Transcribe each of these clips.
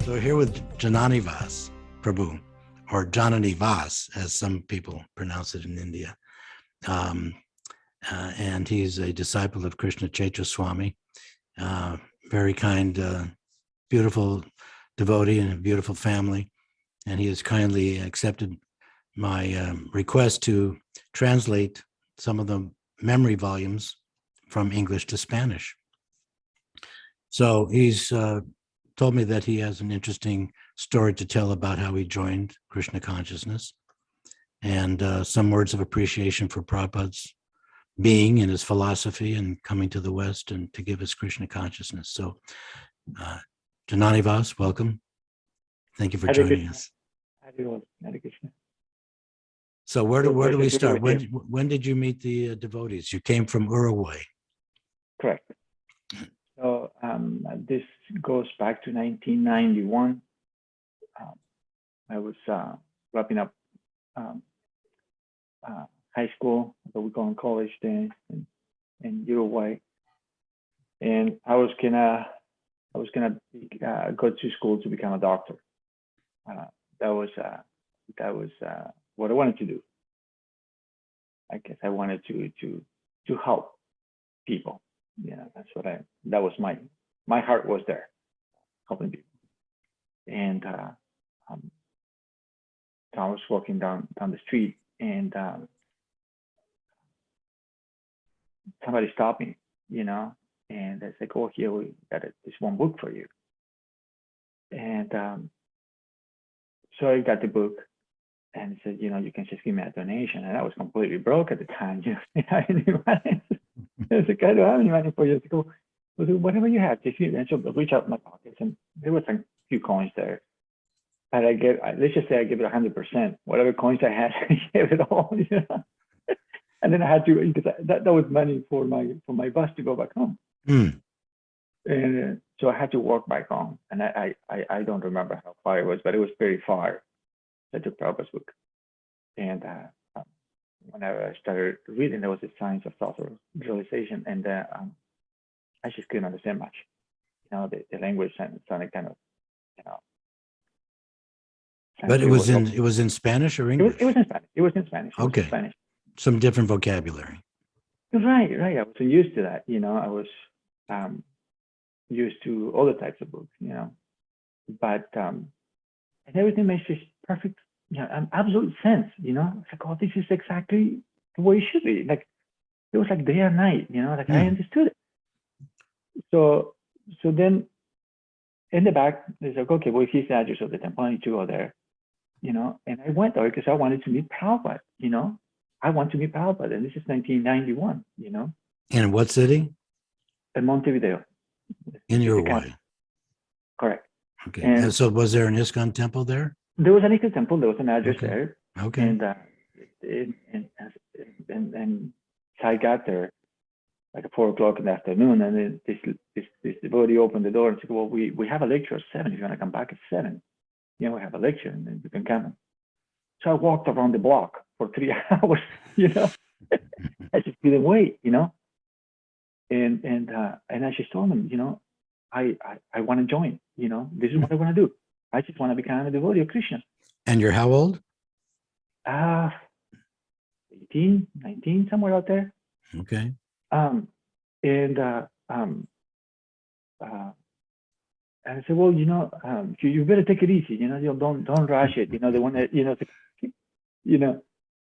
So we're here with Jananivas Prabhu, or Jananivas, as some people pronounce it in India. And he's a disciple of Krishna Chaitra Swami, very kind, beautiful devotee and a beautiful family. And he has kindly accepted my request to translate some of the memory volumes from English to Spanish. So he's told me that he has an interesting story to tell about how he joined Krishna consciousness, and some words of appreciation for Prabhupada's being and his philosophy and coming to the West and to give us Krishna consciousness. So Jananivas, welcome. Thank you for joining us. Hare Krishna. So where do we start? When did you meet the devotees? You came from Uruguay. Correct. So this goes back to 1991. I was wrapping up high school, what we call in college then in Uruguay, and I was gonna go to school to become a doctor. That was what I wanted to do. I guess I wanted to help people. Yeah, that was my heart was there, helping people. And so I was walking down the street, and somebody stopped me, and they said, "Oh, here we got this one book for you." And so I got the book, and it said, you can just give me a donation. And I was completely broke at the time. I didn't money. I said, I don't have any money for you. I go, whatever you have, just give. And so I reached out in my pockets, and there was a few coins there. But let's just say I gave it 100%. Whatever coins I had, I gave it all. And then I had to, because that was money for my bus to go back home. Mm. And so I had to walk back home. And I don't remember how far it was, but it was very far. I took Prabhupada's book. And when I started reading, there was a science of self-realization, and I just couldn't understand much. The language sounded kind of, But it was in Spanish or English? It was in Spanish. It was in Spanish. Okay. Spanish. Some different vocabulary. Right. I wasn't used to that. I was used to other types of books. But and everything makes just perfect, absolute sense. It's like, oh, this is exactly the way it should be. Like it was like day and night. I understood it. So then in the back, there's like, okay, well, here's the address of the temple. I need to go there. And I went there because I wanted to meet Prabhupada. I want to meet Prabhupada, and this is 1991. In what city? In Montevideo. In Uruguay. Correct. Okay. And so was there an ISKCON temple there? There was an ISKCON temple. There was an address there. Okay. And so I got there like at 4 o'clock in the afternoon, and then this devotee opened the door and said, well, we have a lecture at 7. If you want to come back at 7, we have a lecture, and then you can come. So I walked around the block for 3 hours, I just couldn't wait, and I just told him, I want to join, this is what I want to do. I just want to become a devotee of Krishna. And you're how old? 18, 19, somewhere out there. Okay. And I said, well, you better take it easy, don't rush it, they want to,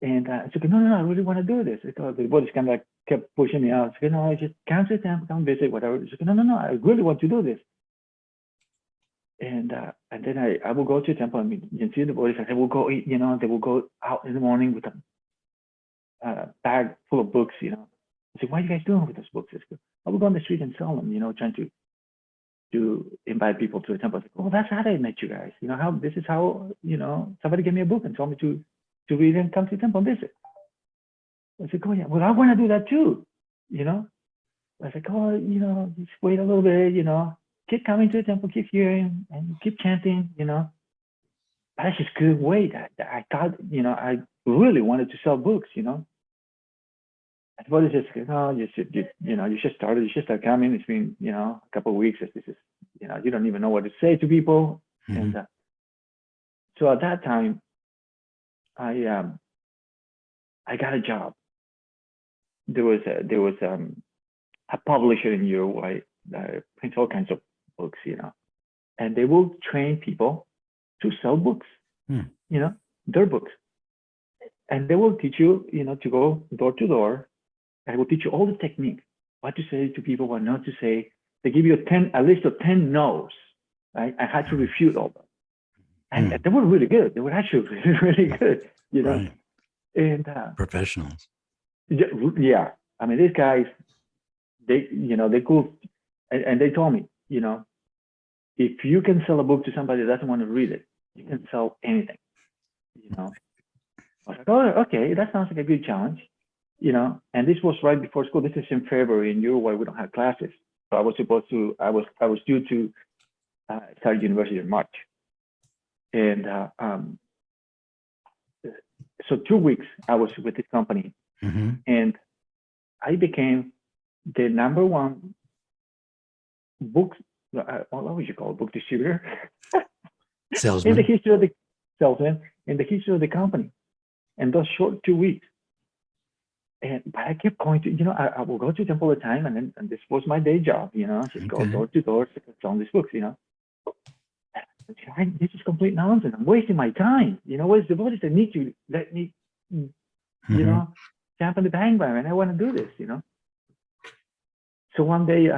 and I said, no, I really want to do this. Because the boys kind of like kept pushing me out. I said, no, I just come to them, come visit, whatever. I said, no, I really want to do this. And then I will go to the temple and see the boys. I said, we'll go eat, they will go out in the morning with a bag full of books, I said, what are you guys doing with those books? I will go on the street and sell them, trying to invite people to the temple. I said, oh, that's how I met you guys. This is how, somebody gave me a book and told me to read and come to the temple and visit. I said, oh yeah, well, I want to do that too, I said, oh, just wait a little bit, keep coming to the temple, keep hearing and keep chanting, But I just couldn't wait. I thought, I really wanted to sell books, I suppose it's just, you should start coming. It's been, a couple of weeks. This is, you don't even know what to say to people. And so at that time, I got a job. There was a publisher in Uruguay that prints all kinds of books, and they will train people to sell books, their books. And they will teach you, to go door to door, and will teach you all the technique, what to say to people, what not to say. They give you a list of 10 no's, right? I had to refute all them. And they were really good. They were actually really, really good, Right. And Professionals. yeah, I mean, these guys, they could, and they told me, if you can sell a book to somebody that doesn't want to read it, you can sell anything, I was like, oh, okay, that sounds like a good challenge, and this was right before school. This is in February in Uruguay. We don't have classes. So I was due to start university in March. And so 2 weeks I was with this company, and I became the number one book, what would you call it, book distributor? Salesman. In the history of the salesman, in the history of the company. And those short 2 weeks. But I kept going to, I will go to them all the time, and this was my day job, just go door to door, selling these books, this is complete nonsense. I'm wasting my time. Where's the devotees that need to let me, jump on the bandwagon, and I want to do this, So one day,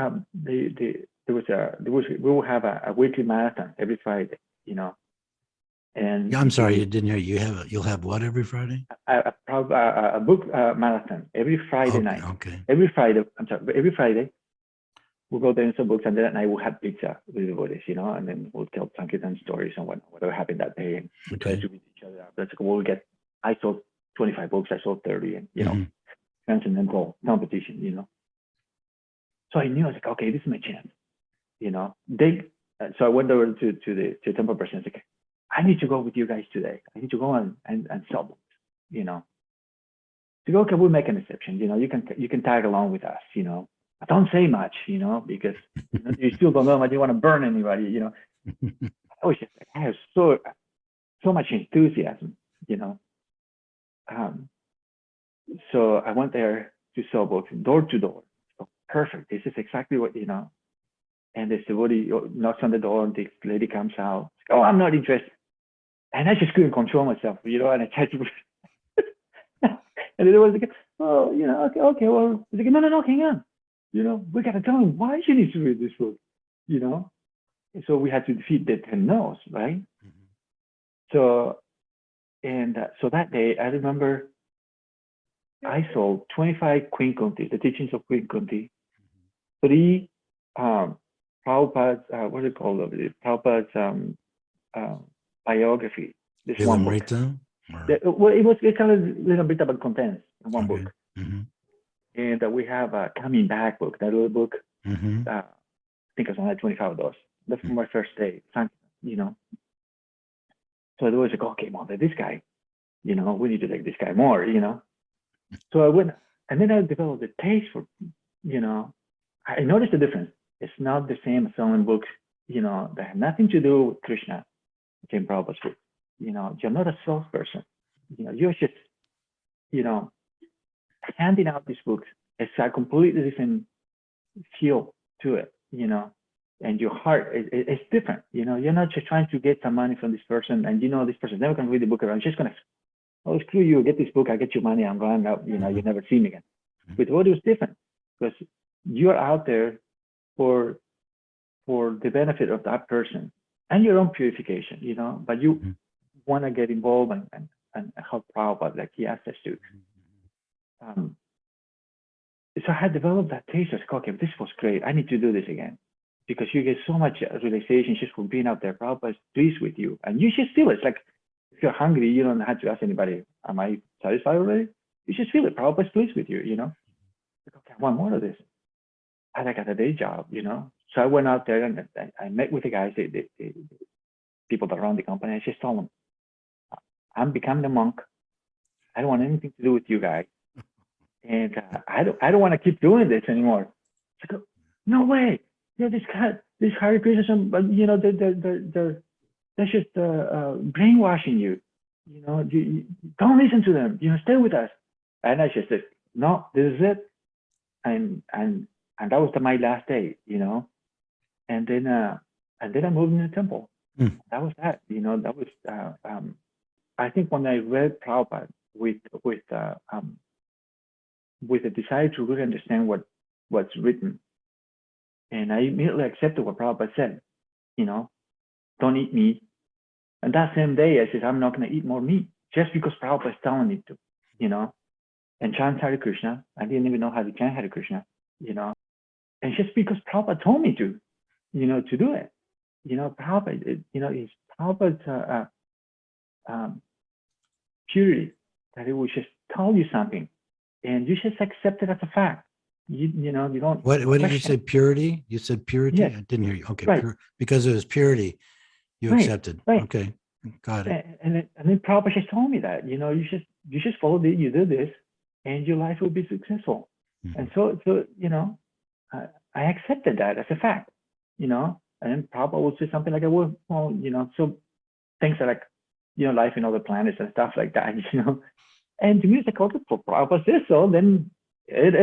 we will have a weekly marathon every Friday, And Yeah, I'm sorry, you didn't hear. You'll have what every Friday? A book marathon every Friday night. Okay. Every Friday, we'll go there and sell books, and then at night we'll have pizza with the devotees, and then we'll tell Sankirtan stories and whatever happened that day, and try to beat each other up. That's like, I sold 25 books, I sold 30, and transcendental competition, So I knew, I was like, okay, this is my chance, So I went over to the temple person. I was like, I need to go with you guys today. I need to go and sell books, To go, okay, we'll make an exception. You can tag along with us, But don't say much, because you still don't know much. You want to burn anybody, I was just like, I have so much enthusiasm, So I went there to sell books door to door. So perfect. This is exactly what, And this devotee knocks on the door, and this lady comes out. Oh, I'm not interested. And I just couldn't control myself, and I tried to. And it was like, oh, okay, well, it's like, no, hang on. We got to tell him why she needs to read this book, And so we had to defeat the 10 no's, right? So, so that day, I remember I sold 25 Queen Kunti, the teachings of Queen Kunti, 3 Prabhupada's, what is it called? Prabhupada's biography. This one book. Well, it kind of a little bit about contents in one book. And we have a Coming Back book, that little book. I think it's only 25 of those. That's from my first day, So I was like, okay, Mom, this guy, we need to like this guy more, So I went, and then I developed a taste for, I noticed the difference. It's not the same as selling books, that have nothing to do with Krishna, Jane Prabhupada's book. You're not a salesperson. You're just, handing out these books. It's a completely different feel to it, and your heart is different. You're not just trying to get some money from this person, and this person's never going to read the book. I'm just going to, oh, screw you, get this book, I get your money, I'm going out, you never see me again. But what is different, because you're out there for the benefit of that person and your own purification, but you want to get involved and help Prabhupada like he asked us to. So I had developed that taste. I was like, okay, this was great. I need to do this again, because you get so much realization just from being out there. Prabhupada is pleased with you, and you just feel it. It's like if you're hungry, you don't have to ask anybody, am I satisfied already? You just feel it. Prabhupada is pleased with you, Like, okay, I want more of this. I got a day job, So I went out there and I met with the guys, the people that run the company. I just told them, I'm becoming a monk. I don't want anything to do with you guys. And I don't want to keep doing this anymore. It's like, no way. This Hare Krishna, they're that's just brainwashing you. You know, you don't listen to them. You know, stay with us. And I just said, no, this is it. And that was my last day. You know, and then I moved in the temple. That was that. You know, that was. I think when I read Prabhupada with a desire to really understand what's written, and I immediately accepted what Prabhupada said. You know, don't eat meat. And that same day, I said, I'm not going to eat more meat just because Prabhupada is telling me to. You know, and chant Hare Krishna. I didn't even know how to chant Hare Krishna. You know, and just because Prabhupada told me to, you know, to do it. You know, Prabhupada, you know, it's Prabhupada's purity, that it will just tell you something and you just accept it as a fact. You know, you don't. What did you say? Purity? You said purity? Yes. I didn't hear you. Okay. Right. Because it was purity, you Right. accepted. Right. Okay. Got it. And then Prabhupada just told me that, you know, you just follow this, you do this, and your life will be successful. Mm-hmm. And so you know, I accepted that as a fact, you know. And then Prabhupada would say something like, well, you know, so things are like, you know, life in other planets and stuff like that, you know. And to me, it's like, okay, Prabhupada says so, then it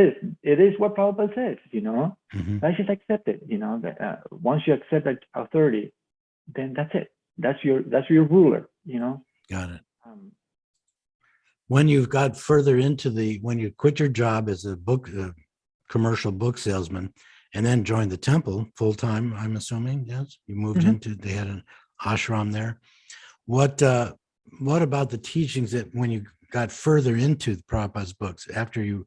is what Prabhupada says, you know. Mm-hmm. I just accept it, you know. That once you accept that authority, then that's it. That's your ruler, you know. Got it. When you got further into when you quit your job as a commercial book salesman, and then joined the temple full time, I'm assuming, yes, you moved into. They had an ashram there. What about the teachings that when you got further into Prabhupada's books, after you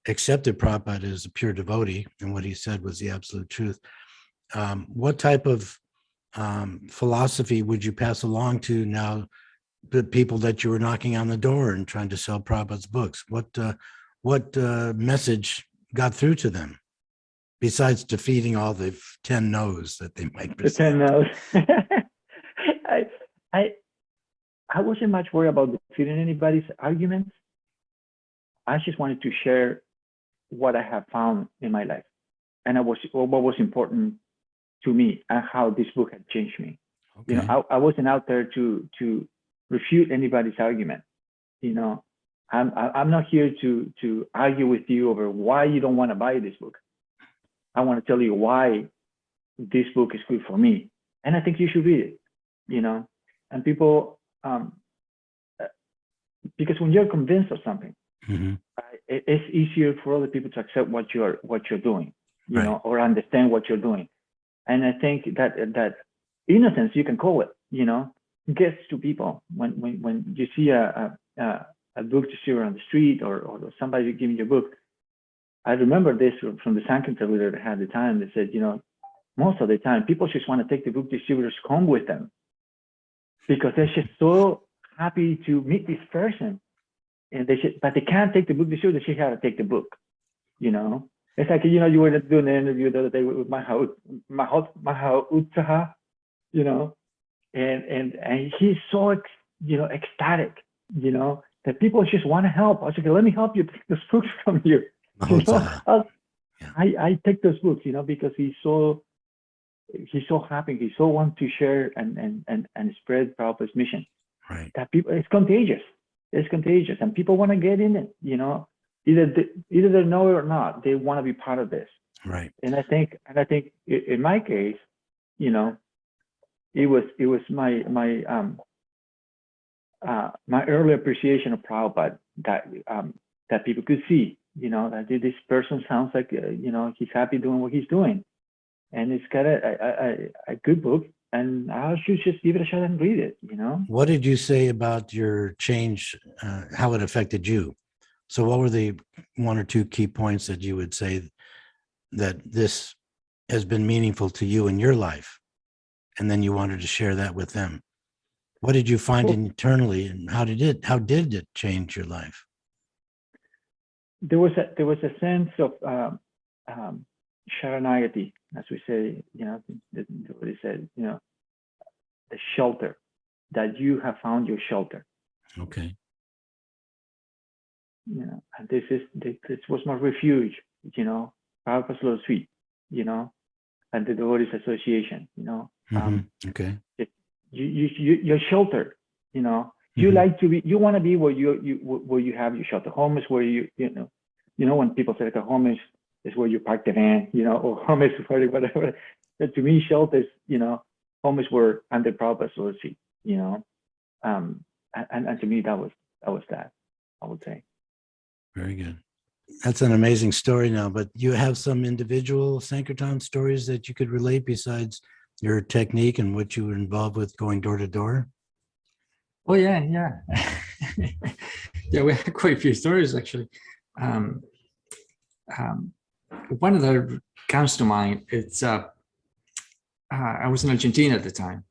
accepted Prabhupada as a pure devotee and what he said was the absolute truth, what type of philosophy would you pass along to now the people that you were knocking on the door and trying to sell Prabhupada's books? What message got through to them besides defeating all the 10 no's that they might present? The 10 no's. I wasn't much worried about defeating anybody's arguments. I just wanted to share what I have found in my life, and what was important to me and how this book had changed me. Okay. You know, I wasn't out there to refute anybody's argument. You know, I'm not here to argue with you over why you don't want to buy this book. I want to tell you why this book is good for me, and I think you should read it. You know, and people, because when you're convinced of something, it's easier for other people to accept what you're doing, you know, or understand what you're doing. And I think that innocence, you can call it, you know, gets to people when you see a book distributor on the street or somebody giving you a book. I remember this from the Sankirtan leader that had the time. They said, you know, most of the time people just want to take the book distributors home with them because they're just so happy to meet this person, and but they can't take the book distributor. They just have to take the book, you know. It's like, you know, you were doing an interview the other day with Maha Utsaha, you know, and he's so, you know, ecstatic, you know, that people just want to help. I was like, let me help you take those books from you. You know? I take those books, you know, because he's so happy. He so wants to share and spread Prabhupada's mission. Right. That people, it's contagious. It's contagious, and people want to get in it, you know. Either they know it or not, they want to be part of this. Right. And I think in my case, you know, it was my early appreciation of Prabhupada that people could see, you know, that this person sounds like, you know, he's happy doing what he's doing, and it's got a good book, and I should just give it a shot and read it, you know. What did you say about your change, how it affected you? So what were the one or two key points that you would say that this has been meaningful to you in your life? And then you wanted to share that with them. What did you find internally, and how did it change your life? There was a sense of sharanagati, as we say, you know, what he said, you know, the shelter, that you have found your shelter. Okay. You know, and this was my refuge, you know, Prabhupada's Lotus Feet, you know, and the Devotees Association, you know. Okay. you're sheltered, you know. You like to be, you want to be where you have your shelter. Home is where you know, when people say like a home is where you park the van, you know, or home is where whatever. But to me, shelter is, you know, home is where I'm the proper associate, you know. And to me, that was that, I would say. Very good. That's an amazing story now, but you have some individual Sankirtan stories that you could relate besides your technique and what you were involved with going door to door? Oh yeah. Yeah, we had quite a few stories actually. One of that comes to mind. It's I was in Argentina at the time,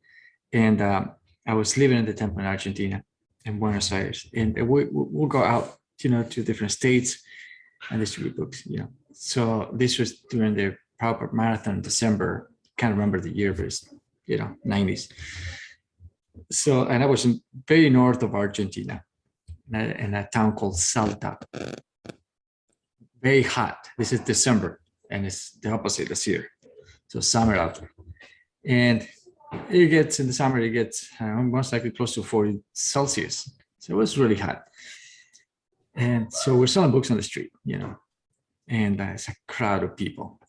and I was living in the temple in Argentina, in Buenos Aires, and we'll go out, you know, to different states and distribute books, you know. So this was during the proper marathon in December. Can't remember the year, but it's, you know, 90s. So, and I was in very north of Argentina, in a town called Salta. Very hot. This is December, and it's the opposite this year. So summer out there. And it gets, in the summer, it gets most likely close to 40 Celsius. So it was really hot. And so we're selling books on the street, you know, and it's a crowd of people.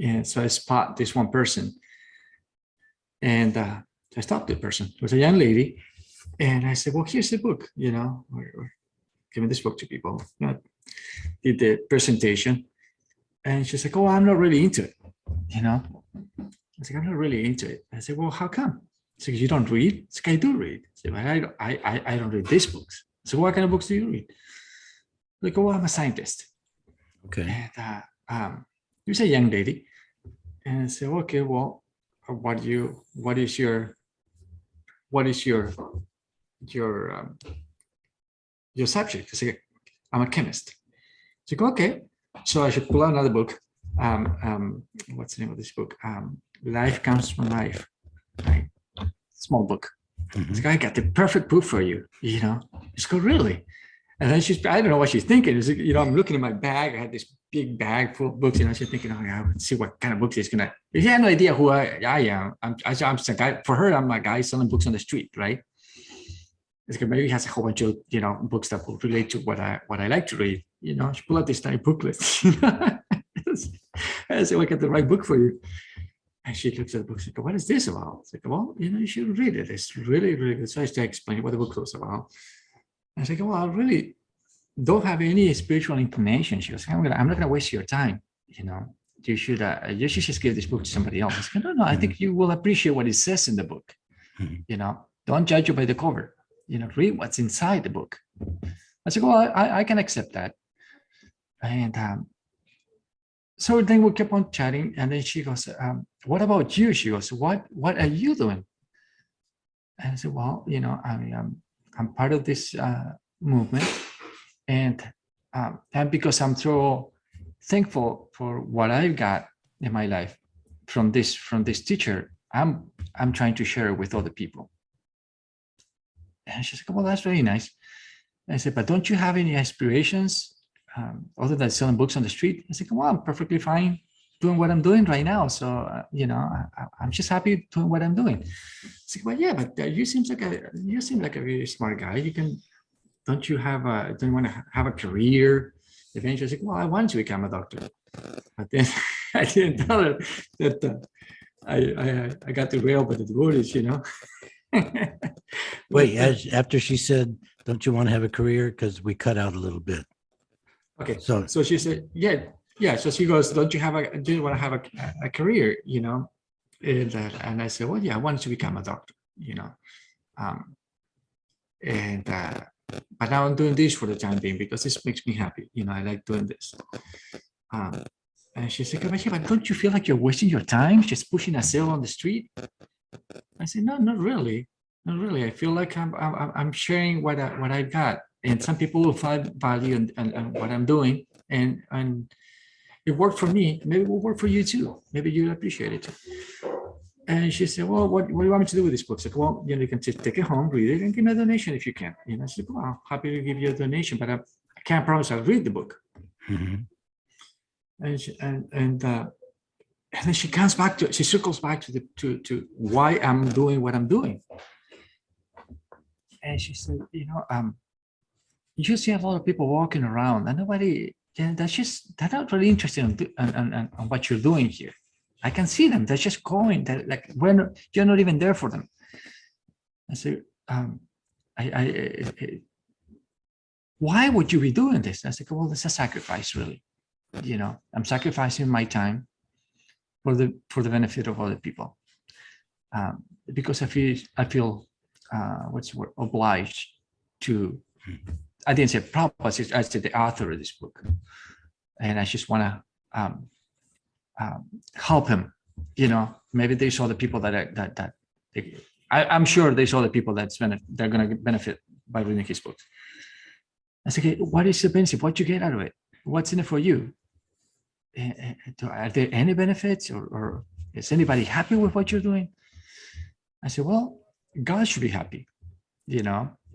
And so I spot this one person, and I stopped the person. It was a young lady, and I said, well, here's the book, you know, we're giving this book to people. I did the presentation, and she's like, oh, I'm not really into it, you know. I was like, I'm not really into it. I said, well, how come? She said, you don't read? It's like, I do read. I said, well, I don't read these books. So what kind of books do you read? Like, oh, I'm a scientist. Okay. And he was a young lady, and I said, okay, well, what is your subject? I said, I'm a chemist. So I go, okay, so I should pull out another book. What's the name of this book? Life Comes from Life, right? Small book. Mm-hmm. This guy got the perfect book for you, you know. Just go, really? And then I don't know what she's thinking. It's, you know, I'm looking in my bag. I had this big bag full of books, you know. She's thinking, oh yeah, let's see what kind of books he's gonna. She had no idea who I am. I'm just a guy. For her, I'm a guy selling books on the street, right? It's like maybe he has a whole bunch of, you know, books that will relate to what I like to read. You know, she pulled out this tiny booklet. You know? I said, "I got the right book for you." And she looks at the book. She goes, "What is this about?" It's like, "Well, you know, you should read it. It's really, really good." So I started explaining what the book was about. I was like, "Well, I really don't have any spiritual inclination." She goes, I'm not gonna waste your time. You know, you should just give this book to somebody else. I said, no, I think you will appreciate what it says in the book. You know, don't judge it by the cover. You know, read what's inside the book. I said, well, I can accept that. And so then we kept on chatting, and then she goes, what about you? She goes, what are you doing? And I said, well, you know, I'm part of this movement, and because I'm so thankful for what I've got in my life from this teacher, I'm trying to share it with other people. And she's like, well, that's very nice. And I said, but don't you have any aspirations other than selling books on the street? I said, well, I'm perfectly fine doing what I'm doing right now. So, you know, I'm just happy doing what I'm doing. I said, well, yeah, but you seem like a very smart guy. Don't you want to have a career? Eventually, I said, well, I want to become a doctor. But then I didn't tell her that I got derailed by the devotees, you know. Wait, after she said, don't you want to have a career? Because we cut out a little bit. Okay, so she said, yeah. So she goes, do you want to have a career, you know? And I said, well, yeah, I wanted to become a doctor, you know. But now I'm doing this for the time being because this makes me happy. You know, I like doing this. And she said, but don't you feel like you're wasting your time just pushing a sale on the street? I said, no, not really. Not really. I feel like I'm sharing what I've got. And some people will find value in what I'm doing. And it worked for me. Maybe it will work for you too. Maybe you'll appreciate it too. And she said, well, what do you want me to do with this book? I said, well, you know, you can just take it home, read it, and give me a donation if you can. You know, I said, well, I'm happy to give you a donation, but I can't promise I'll read the book. Mm-hmm. And then she circles back to why I'm doing what I'm doing. And she said, you see a lot of people walking around and nobody, they're not really interested on what you're doing here. I can see them. They're just going. They're like, you're not even there for them. I said, why would you be doing this? I said, well, it's a sacrifice, really. I'm sacrificing my time for the benefit of other people, because I feel what's the word, obliged to. I didn't say Prabhupada, I said the author of this book, and I just want to help him. Maybe they saw the people I'm sure they saw the people they're going to benefit by reading his books. I said, okay, what is the benefit? What you get out of it? What's in it for you? Are there any benefits, or is anybody happy with what you're doing? I said, well, God should be happy,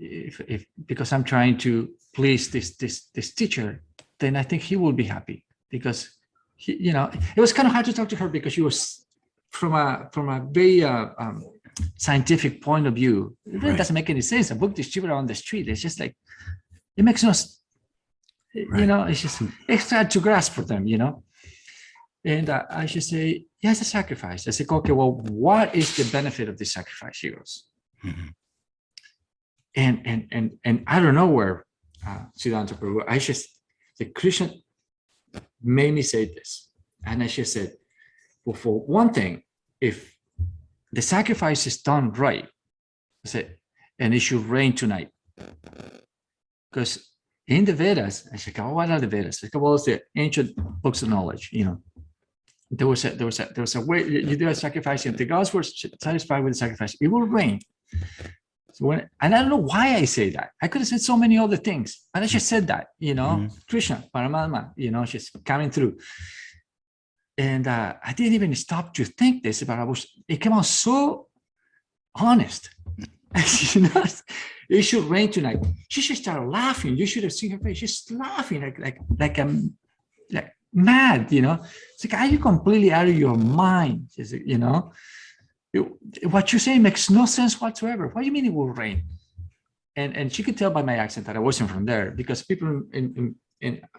if because I'm trying to please this teacher, then I think he will be happy, because it was kind of hard to talk to her because she was from a very scientific point of view. It really doesn't make any sense. A book distributor on the street, it's just like, it makes no, it's just, it's hard to grasp for them, And I should say, yes, a sacrifice. I said, okay, well, what is the benefit of this sacrifice? She goes, and I don't know where Siddhanta Prabhu, the Krishna made me say this. And I just said, well, for one thing, if the sacrifice is done right, I said, and it should rain tonight. Because in the Vedas, I said, oh, what are the Vedas? I said, well, it's the ancient books of knowledge, There was a way you do a sacrifice, and the gods were satisfied with the sacrifice, it will rain. So and I don't know why I say that. I could have said so many other things, but I just said that, Krishna, Paramatma, just coming through. And I didn't even stop to think this, but it came out so honest. It should rain tonight. She should start laughing. You should have seen her face. She's laughing like mad, It's like, are you completely out of your mind? What you're saying makes no sense whatsoever. What do you mean it will rain? And she could tell by my accent that I wasn't from there, because people in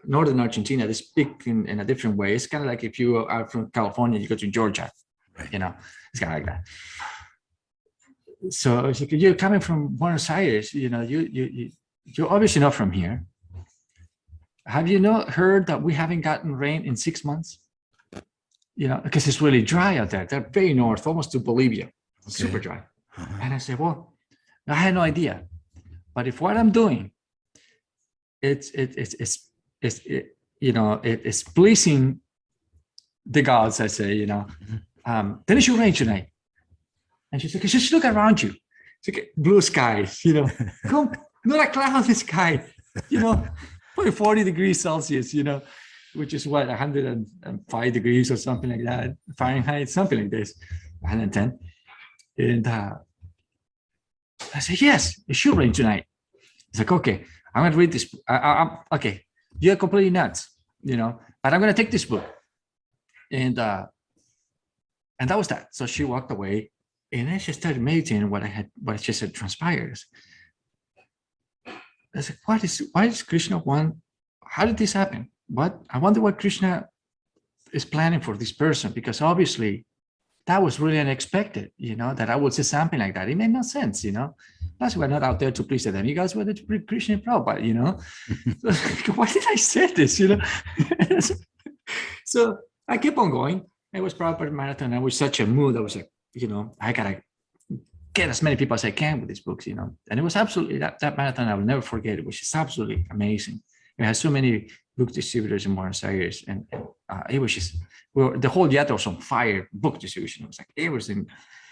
northern Argentina, they speak in a different way. It's kind of like if you are from California, you go to Georgia, it's kind of like that. So it's like, you're coming from Buenos Aires, you're obviously not from here. Have you not heard that we haven't gotten rain in 6 months? Because it's really dry out there. They're very north, almost to Bolivia, super dry. And I said, well, I had no idea. But if what I'm doing, it's pleasing the gods, I say, then it should rain tonight. And she's like, just look around you. It's like blue skies, not a cloud in the sky, 40 degrees Celsius, which is what, 105 degrees or something like that, Fahrenheit, something like this, 110. And I said, yes, it should rain tonight. It's like, okay, I'm going to read this. Okay, you're completely nuts, but I'm going to take this book. And that was that. So she walked away, and I just started meditating what just had transpired. I said, why does Krishna want? How did this happen? I wonder what Krishna is planning for this person, because obviously that was really unexpected, that I would say something like that. It made no sense, Plus, we're not out there to please them. You guys were there to please Krishna and Prabhupada, So, why did I say this, So I kept on going. It was Prabhupada marathon. I was such a mood. I was like, I gotta get as many people as I can with these books, And it was absolutely that marathon. I will never forget it, which is absolutely amazing. It has so many book distributors in Buenos Aires, and it was just, the whole yatra was on fire. Book distribution, it was like everything.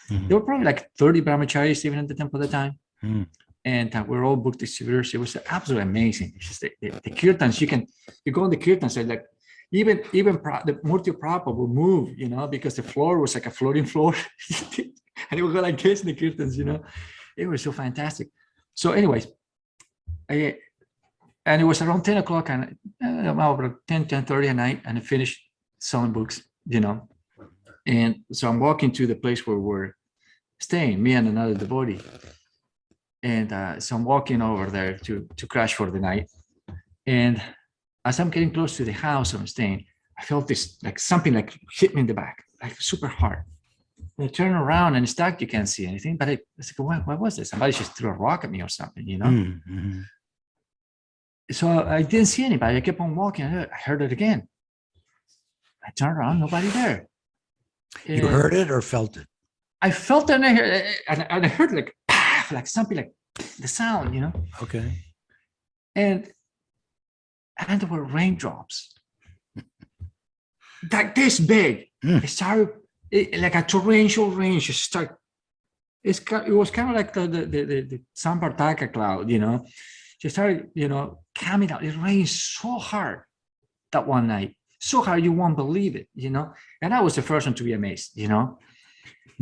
There were probably like 30 brahmacharis even at the temple at the time, and we're all book distributors. It was absolutely amazing. It's just the kirtans. You go on the kirtans, and like even the Murti Prabhupada will move, because the floor was like a floating floor, and it would go like this in the kirtans, It was so fantastic. So, anyways, and it was around 10 o'clock and about 10:30 at night, and I finished selling books, And so I'm walking to the place where we're staying, me and another devotee. And so I'm walking over there to crash for the night. And as I'm getting close to the house I'm staying, I felt this like something like hit me in the back, like super hard. And I turn around and it's dark, you can't see anything. But I was like, what was this? Somebody just threw a rock at me or something, you know? Mm-hmm. So I didn't see anybody. I kept on walking. I heard it again. I turned around, nobody there. You And heard it or felt it? I felt it and I heard like something like the sound, you know? Okay. And there were raindrops like this big. It started like a torrential rain. Just started. It was kind of like the San Bartaka cloud, you know. She started, you know, coming out. It rained so hard that one night, so hard you won't believe it, you know. And I was the first one to be amazed, you know.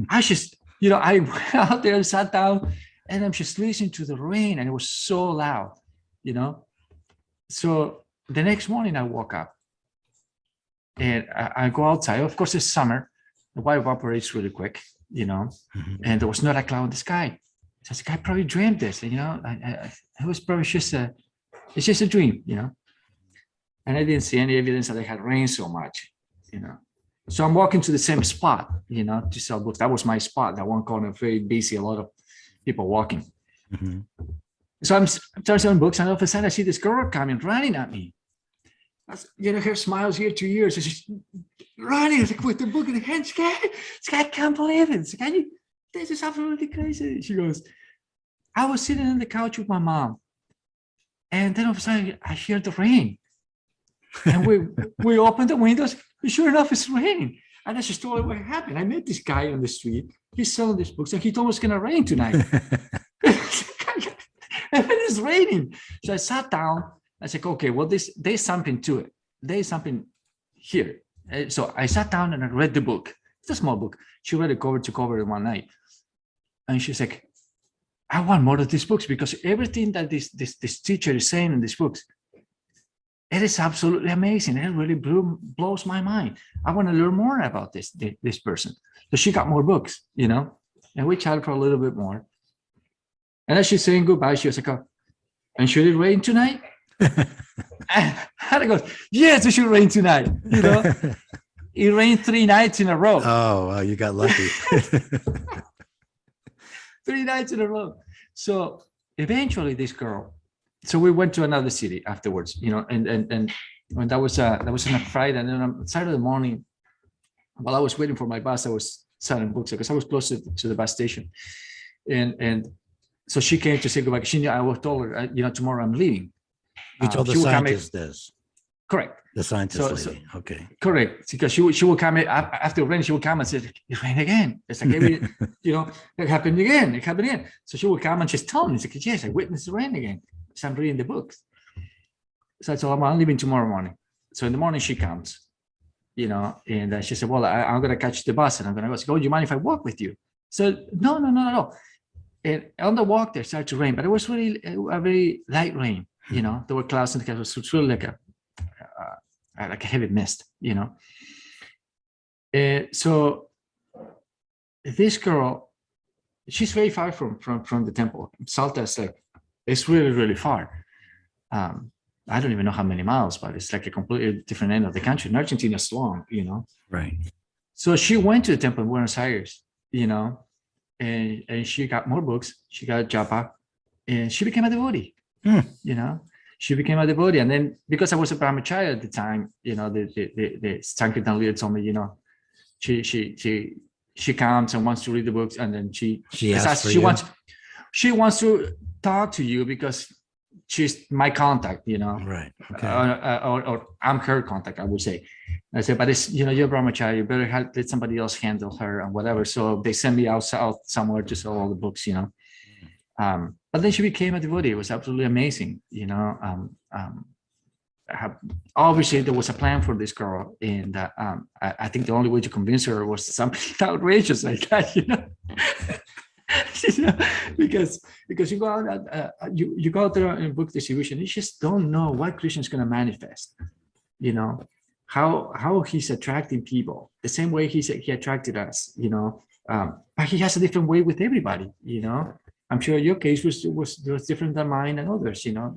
I just, you know, I went out there and sat down, and I'm just listening to the rain, and it was so loud, you know. So the next morning I woke up and I go outside. Of course, it's summer. The water evaporates really quick, you know, and there was not a cloud in the sky. So I was like, I probably dreamed this, you know. It was probably it's just a dream, you know. And I didn't see any evidence that it had rained so much, you know. So I'm walking to the same spot, you know, to sell books. That was my spot. That one corner, very busy, a lot of people walking. Mm-hmm. So I'm selling books, and all of a sudden I see this girl coming, running at me. You know, her smiles ear to ear. So she's running like, with the book in her hand. I can't believe it. This is absolutely crazy. She goes, I was sitting on the couch with my mom, and then all of a sudden I hear the rain. And we opened the windows, and sure enough, it's raining. And I just told her what happened. I met this guy on the street. He's selling these books, and he told me it's going to rain tonight. And it's raining. So I sat down. I said, okay, well, there's something to it. There's something here. So I sat down and I read the book. It's a small book. She read it cover to cover in one night. And she's like, I want more of these books, because everything that this teacher is saying in these books, it is absolutely amazing. It really blows my mind. I want to learn more about this person. So she got more books, you know, and we chatted for a little bit more. And as she's saying goodbye, she was like, oh, and should it rain tonight? And I go, yes, it should rain tonight. You know, it rained 3 nights in a row. Oh, well, you got lucky. 3 nights in a row. So eventually this girl, so we went to another city afterwards, you know, and when that was on a Friday, and then on Saturday morning, while I was waiting for my bus, I was selling books because I was close to the bus station. And so she came to say goodbye. She knew, I was told her, you know, tomorrow I'm leaving. You told the scientist this. Correct. The scientist lady. Okay. Correct. Because she will come after the rain. She will come and say, "It rained again." It's like every, you know, it happened again. It happened again. So she will come and just tell me, "It's like, yes, I witnessed the rain again." So I'm reading the books. So I told her, I'm leaving tomorrow morning. So in the morning she comes, you know, and she said, "Well, I'm going to catch the bus and I'm going to go." She goes, "Oh, do you mind if I walk with you?" So no. And on the walk there started to rain, but it was really a very light rain. You know, there were clouds in the sky. It was really like a heavy mist, you know. So this girl, she's very far from the temple. Salta is like, it's really, really far. I don't even know how many miles, but it's like a completely different end of the country. And Argentina is long, you know. Right. So she went to the temple in Buenos Aires, you know, and she got more books. She got japa, and she became a devotee. You know, she became a devotee, and then because I was a brahmachari at the time, you know, the Sankirtan leader told me, you know, she comes and wants to read the books, and then she wants to talk to you because she's my contact, you know. Right. Okay. Or I'm her contact, I would say. I said, but it's, you know, you're brahmachari, you better let somebody else handle her and whatever. So they sent me out somewhere to sell all the books, you know. But then she became a devotee. It was absolutely amazing, you know. Obviously there was a plan for this girl, and I think the only way to convince her was something outrageous like that, you know. You know, because you go out you go out there in book distribution, you just don't know what Krishna is going to manifest, you know, how he's attracting people the same way he attracted us, you know, but he has a different way with everybody, you know. I'm sure your case was different than mine and others. You know,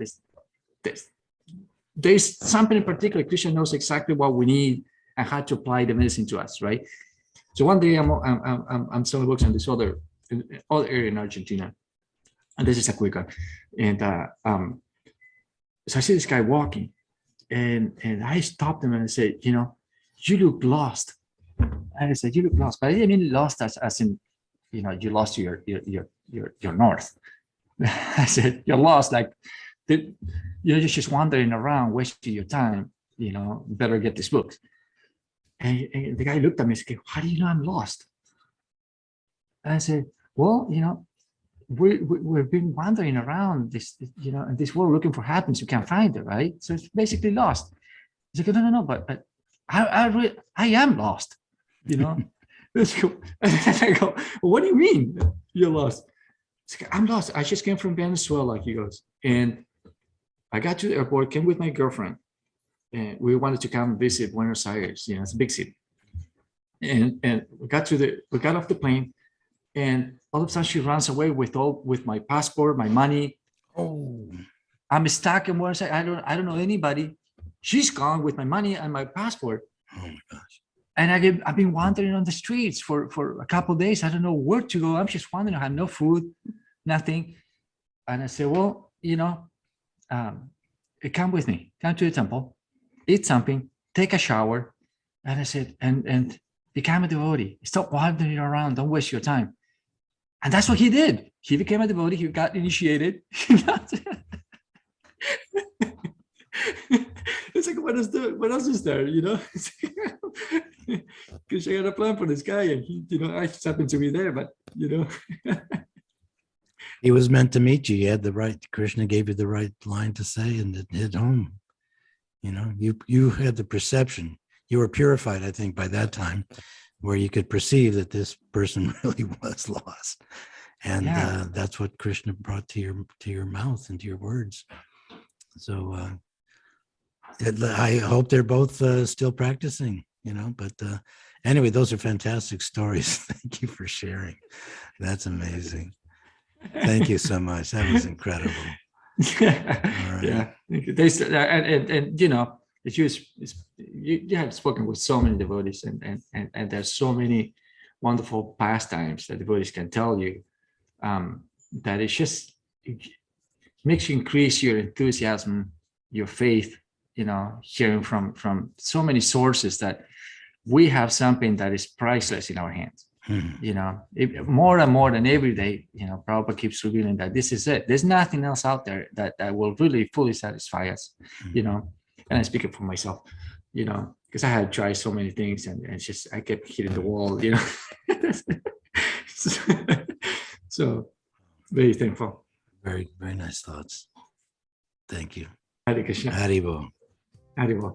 there's something in particular. Krishna knows exactly what we need and how to apply the medicine to us, right? So one day I'm selling books on this other area in Argentina, and this is a quick one. And so I see this guy walking, and I stopped him and I said, you know, you look lost. And I said, you look lost, but I didn't mean lost as in, you know, you lost your north. I said, you're lost, like you're just wandering around, wasting your time. You know, better get these books. And the guy looked at me and said, how do you know I'm lost? And I said, well, you know, we've been wandering around this, you know, in this world looking for happiness. You can't find it, right? So it's basically lost. He's like, no, but I am lost, you know. And I go, well, what do you mean you're lost? He's like, I'm lost. I just came from Venezuela, he goes. And I got to the airport, came with my girlfriend. And we wanted to come visit Buenos Aires, you know, it's a big city. And we got off the plane, and all of a sudden she runs away with my passport, my money. Oh, I'm stuck in Buenos Aires. I don't know anybody. She's gone with my money and my passport. oh my gosh. And I've been wandering on the streets for a couple of days. I don't know where to go. I'm just wandering. I have no food, nothing. And I said, well, you know, come with me. Come to the temple, eat something, take a shower. And I said, and become a devotee. Stop wandering around. Don't waste your time. And that's what he did. He became a devotee. He got initiated. It's like, what else is there, you know? Because I got a plan for this guy, and he, you know, I just happened to be there, but you know. He was meant to meet you. You had the right, Krishna gave you the right line to say, and it hit home. You know, you had the perception. You were purified, I think, by that time, where you could perceive that this person really was lost. And that's what Krishna brought to your mouth and to your words. So I hope they're both still practicing, you know, but anyway, those are fantastic stories. Thank you for sharing. That's amazing. Thank you so much. That was incredible. Right. Yeah. And you know, you have spoken with so many devotees, and there's so many wonderful pastimes that devotees can tell you, that it makes you increase your enthusiasm, your faith, you know, hearing from so many sources that we have something that is priceless in our hands. You know, more and more than every day, you know, Prabhupada keeps revealing that this is it. There's nothing else out there that will really fully satisfy us, you know. And I speak it for myself, you know, because I had tried so many things, and it's just, I kept hitting the wall, you know. So very thankful. Very, very nice thoughts. Thank you. Hare Krishna. Haribol. Haribol.